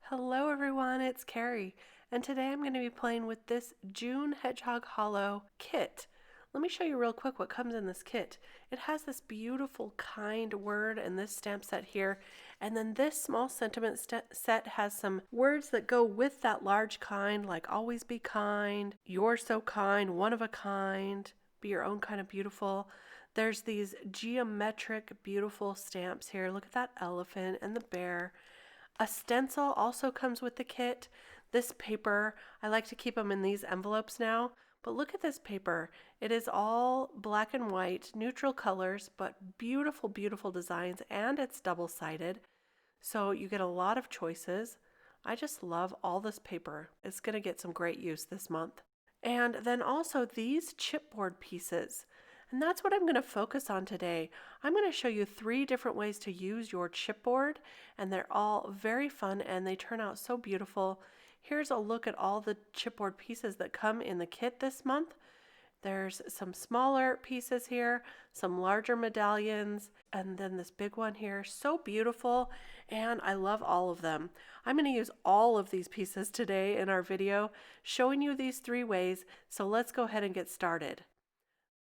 Hello everyone, it's Kari, and today I'm going to be playing with this June Hedgehog Hollow kit. Let me show you real quick what comes in this kit. It has this beautiful kind word and this stamp set here, and then this small sentiment set has some words that go with that large kind, like always be kind, you're so kind, one of a kind, be your own kind of beautiful. There's these geometric beautiful stamps here. Look at that elephant and the bear. A stencil also comes with the kit. This paper, I like to keep them in these envelopes now, but look at this paper. It is all black and white, neutral colors, but beautiful, beautiful designs, and it's double-sided, so you get a lot of choices. I just love all this paper. It's going to get some great use this month. And then also these chipboard pieces. And that's what I'm going to focus on today. I'm going to show you 3 different ways to use your chipboard, and they're all very fun and they turn out so beautiful. Here's a look at all the chipboard pieces that come in the kit this month. There's some smaller pieces here, some larger medallions, and then this big one here. So beautiful, and I love all of them. I'm going to use all of these pieces today in our video, showing you these 3 ways, so let's go ahead and get started.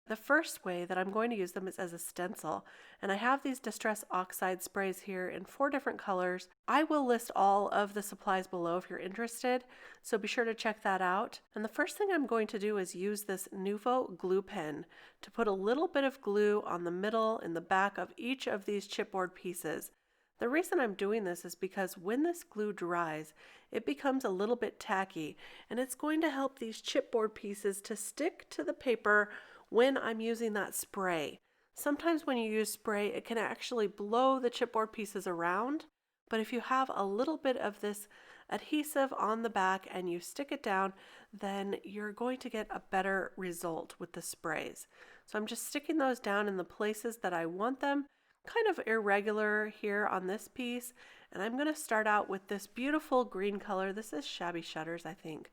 The first way that I'm going to use them is as a stencil, and I have these Distress Oxide sprays here in 4 different colors. I will list all of the supplies below if you're interested, so be sure to check that out. And the first thing I'm going to do is use this Nuvo glue pen to put a little bit of glue on the middle and the back of each of these chipboard pieces. The reason I'm doing this is because when this glue dries, it becomes a little bit tacky, and it's going to help these chipboard pieces to stick to the paper when I'm using that spray. Sometimes when you use spray, it can actually blow the chipboard pieces around, but if you have a little bit of this adhesive on the back and you stick it down, then you're going to get a better result with the sprays. So I'm just sticking those down in the places that I want them, kind of irregular here on this piece, and I'm going to start out with this beautiful green color. This is Shabby Shutters, I think.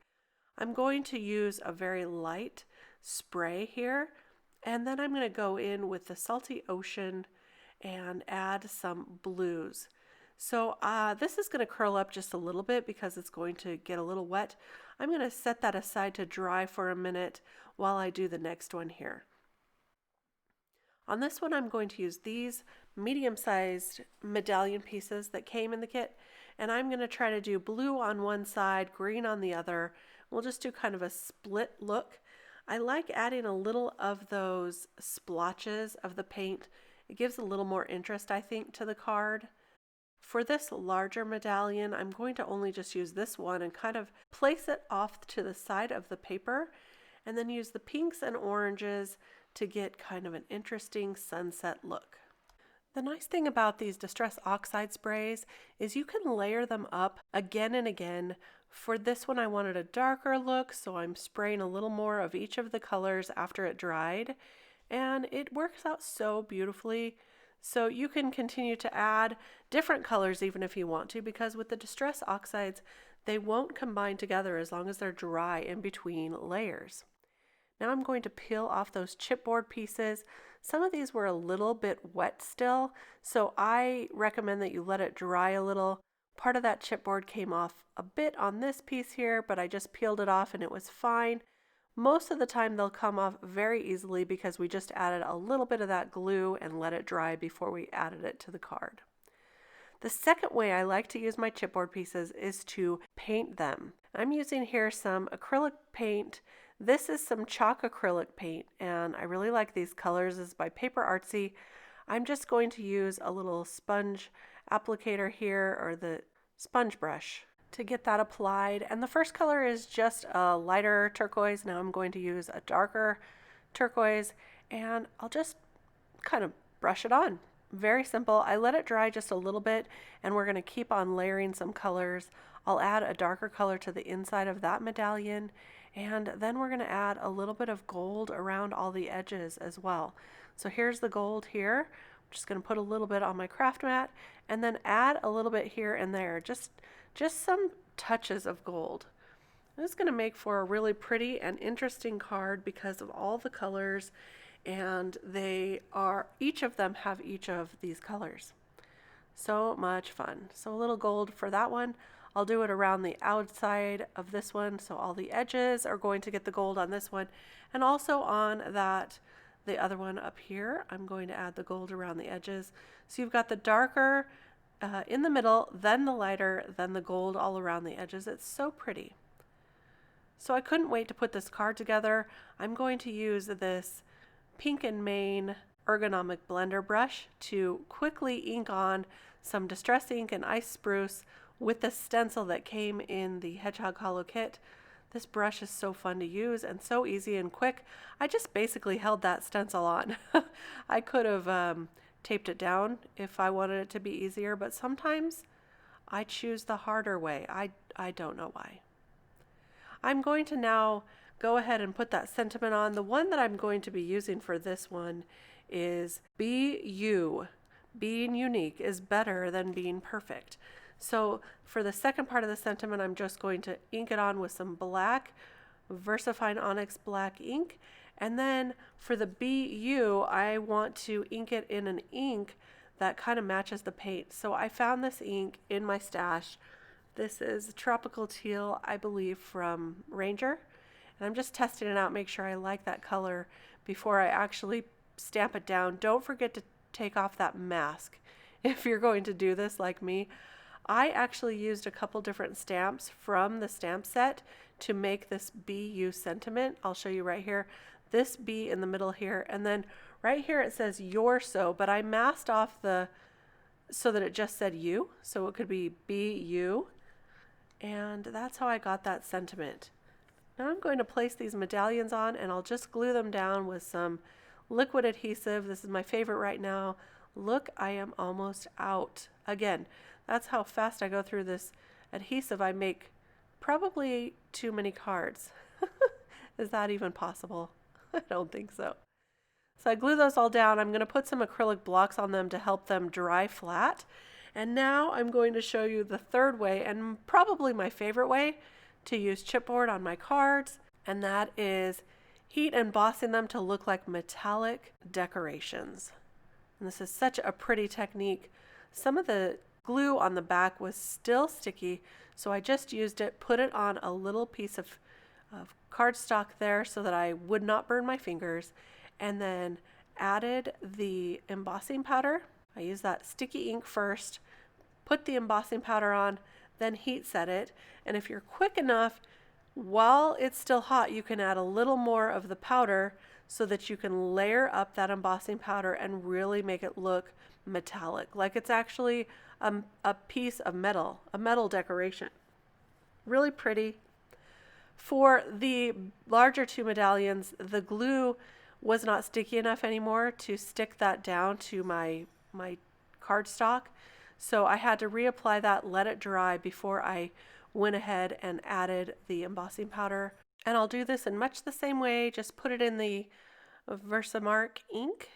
I'm going to use a very light spray here, and then I'm going to go in with the Salty Ocean and add some blues. So this is going to curl up just a little bit because it's going to get a little wet. I'm going to set that aside to dry for a minute while I do the next one here. On this one, I'm going to use these medium-sized medallion pieces that came in the kit, and I'm going to try to do blue on one side, green on the other. We'll just do kind of a split look. I like adding a little of those splotches of the paint. It gives a little more interest, I think, to the card. For this larger medallion, I'm going to only just use this one and kind of place it off to the side of the paper, and then use the pinks and oranges to get kind of an interesting sunset look. The nice thing about these Distress Oxide sprays is you can layer them up again and again. For this one, I wanted a darker look, so I'm spraying a little more of each of the colors after it dried, and it works out so beautifully. So you can continue to add different colors even if you want to, because with the Distress Oxides, they won't combine together as long as they're dry in between layers. Now I'm going to peel off those chipboard pieces. Some of these were a little bit wet still, so I recommend that you let it dry a little. Part of that chipboard came off a bit on this piece here, but I just peeled it off and it was fine. Most of the time they'll come off very easily because we just added a little bit of that glue and let it dry before we added it to the card. The second way I like to use my chipboard pieces is to paint them. I'm using here some acrylic paint. This is some chalk acrylic paint, and I really like these colors. It's by Paper Artsy. I'm just going to use a little sponge applicator here, or the sponge brush, to get that applied. And the first color is just a lighter turquoise. Now I'm going to use a darker turquoise, and I'll just kind of brush it on. Very simple. I let it dry just a little bit, and we're going to keep on layering some colors. I'll add a darker color to the inside of that medallion, and then we're going to add a little bit of gold around all the edges as well. So here's the gold here. I'm just going to put a little bit on my craft mat, and then add a little bit here and there, just some touches of gold. This is going to make for a really pretty and interesting card because of all the colors, and each of them have each of these colors. So much fun. So a little gold for that one. I'll do it around the outside of this one, so all the edges are going to get the gold on this one, and also on the other one up here, I'm going to add the gold around the edges. So you've got the darker in the middle, then the lighter, then the gold all around the edges. It's so pretty. So I couldn't wait to put this card together. I'm going to use this Pink and Main ergonomic blender brush to quickly ink on some Distress ink and ice spruce with the stencil that came in the Hedgehog Hollow kit. This brush is so fun to use and so easy and quick. I just basically held that stencil on. I could have taped it down if I wanted it to be easier, but sometimes I choose the harder way. I don't know why. I'm going to now go ahead and put that sentiment on. The one that I'm going to be using for this one is be you. Being unique is better than being perfect. So for the second part of the sentiment, I'm just going to ink it on with some black VersaFine Onyx black ink. And then for the Be You, I want to ink it in an ink that kind of matches the paint. So I found this ink in my stash. This is Tropical Teal, I believe, from Ranger. And I'm just testing it out, make sure I like that color before I actually stamp it down. Don't forget to take off that mask if you're going to do this like me. I actually used a couple different stamps from the stamp set to make this Be You sentiment. I'll show you right here. This B in the middle here, and then right here it says You're So, but I masked off so that it just said you, so it could be you, and that's how I got that sentiment. Now I'm going to place these medallions on, and I'll just glue them down with some liquid adhesive. This is my favorite right now. Look, I am almost out. Again, that's how fast I go through this adhesive. I make probably too many cards. Is that even possible? I don't think so. So I glue those all down. I'm going to put some acrylic blocks on them to help them dry flat. And now I'm going to show you the third way, and probably my favorite way, to use chipboard on my cards, and that is heat embossing them to look like metallic decorations. And this is such a pretty technique. Some of the glue on the back was still sticky, so I just used it, put it on a little piece of cardstock there so that I would not burn my fingers, and then added the embossing powder. I used that sticky ink first, put the embossing powder on, then heat set it, and if you're quick enough, while it's still hot, you can add a little more of the powder so that you can layer up that embossing powder and really make it look metallic, like it's actually a piece of metal, a metal decoration. Really pretty. For the larger two medallions, the glue was not sticky enough anymore to stick that down to my cardstock. So I had to reapply that, let it dry before I went ahead and added the embossing powder. And I'll do this in much the same way, just put it in the Versamark ink,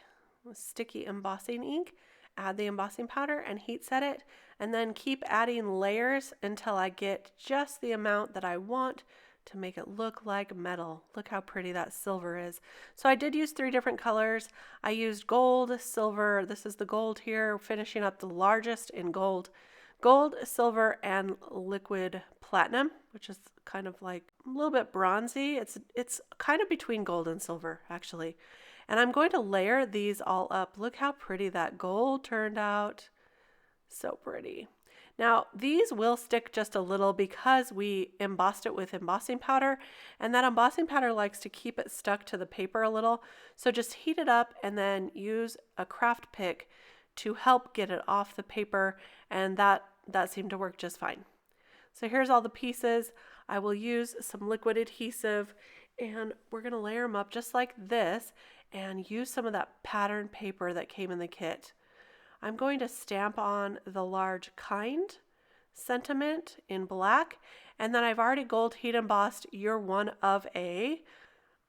sticky embossing ink, add the embossing powder and heat set it, and then keep adding layers until I get just the amount that I want to make it look like metal. Look how pretty that silver is. So I did use 3 different colors. I used gold, silver, this is the gold here, finishing up the largest in gold. Gold, silver, and liquid platinum, which is kind of like a little bit bronzy. It's kind of between gold and silver, actually. And I'm going to layer these all up. Look how pretty that gold turned out. So pretty. Now, these will stick just a little because we embossed it with embossing powder, and that embossing powder likes to keep it stuck to the paper a little. So just heat it up and then use a craft pick to help get it off the paper, and that seemed to work just fine. So here's all the pieces. I will use some liquid adhesive, and we're going to layer them up just like this and use some of that pattern paper that came in the kit. I'm going to stamp on the large kind sentiment in black, and then I've already gold heat embossed You're One of a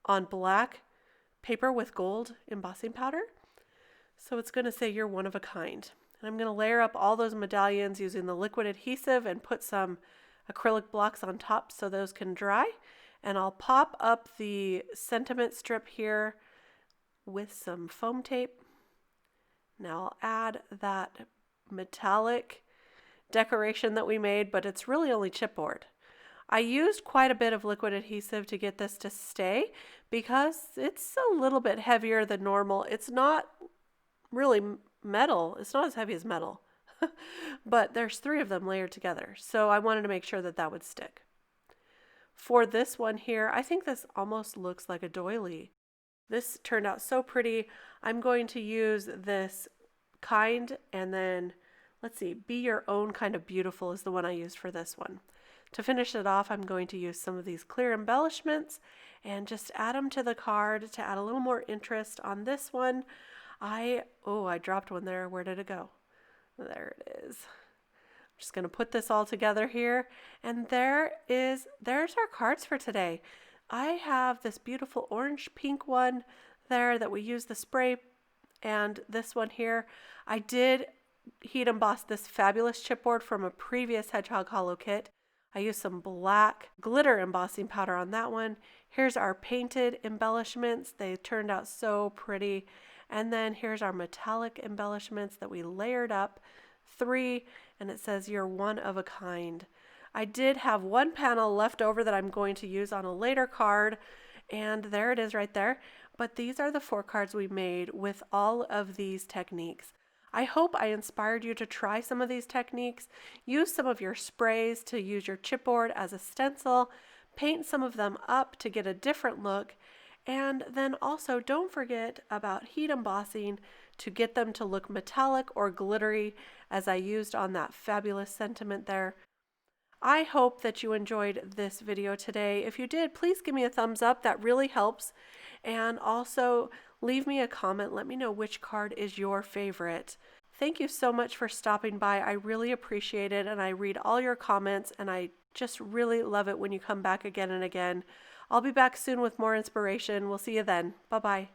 on black paper with gold embossing powder. So it's going to say You're One of a Kind. And I'm going to layer up all those medallions using the liquid adhesive and put some acrylic blocks on top so those can dry. And I'll pop up the sentiment strip here with some foam tape. Now I'll add that metallic decoration that we made, but it's really only chipboard. I used quite a bit of liquid adhesive to get this to stay because it's a little bit heavier than normal. It's not really metal. It's not as heavy as metal, but there's 3 of them layered together. So I wanted to make sure that that would stick. For this one here, I think this almost looks like a doily. This turned out so pretty. I'm going to use this kind, and then let's see, Be Your Own Kind of Beautiful is the one I used for this one. To finish it off, I'm going to use some of these clear embellishments and just add them to the card to add a little more interest on this one. I dropped one there. Where did it go? There it is. I'm just going to put this all together here, and there's our cards for today. I have this beautiful orange pink one there that we use the spray, and this one here. I did heat emboss this fabulous chipboard from a previous Hedgehog Hollow kit. I used some black glitter embossing powder on that one. Here's our painted embellishments. They turned out so pretty. And then here's our metallic embellishments that we layered up, 3, and it says you're one of a kind. I did have one panel left over that I'm going to use on a later card, and there it is right there. But these are the 4 cards we made with all of these techniques. I hope I inspired you to try some of these techniques. Use some of your sprays to use your chipboard as a stencil. Paint some of them up to get a different look. And then also don't forget about heat embossing to get them to look metallic or glittery, as I used on that fabulous sentiment there. I hope that you enjoyed this video today. If you did, please give me a thumbs up. That really helps. And also leave me a comment. Let me know which card is your favorite. Thank you so much for stopping by. I really appreciate it, and I read all your comments, and I just really love it when you come back again and again. I'll be back soon with more inspiration. We'll see you then. Bye-bye.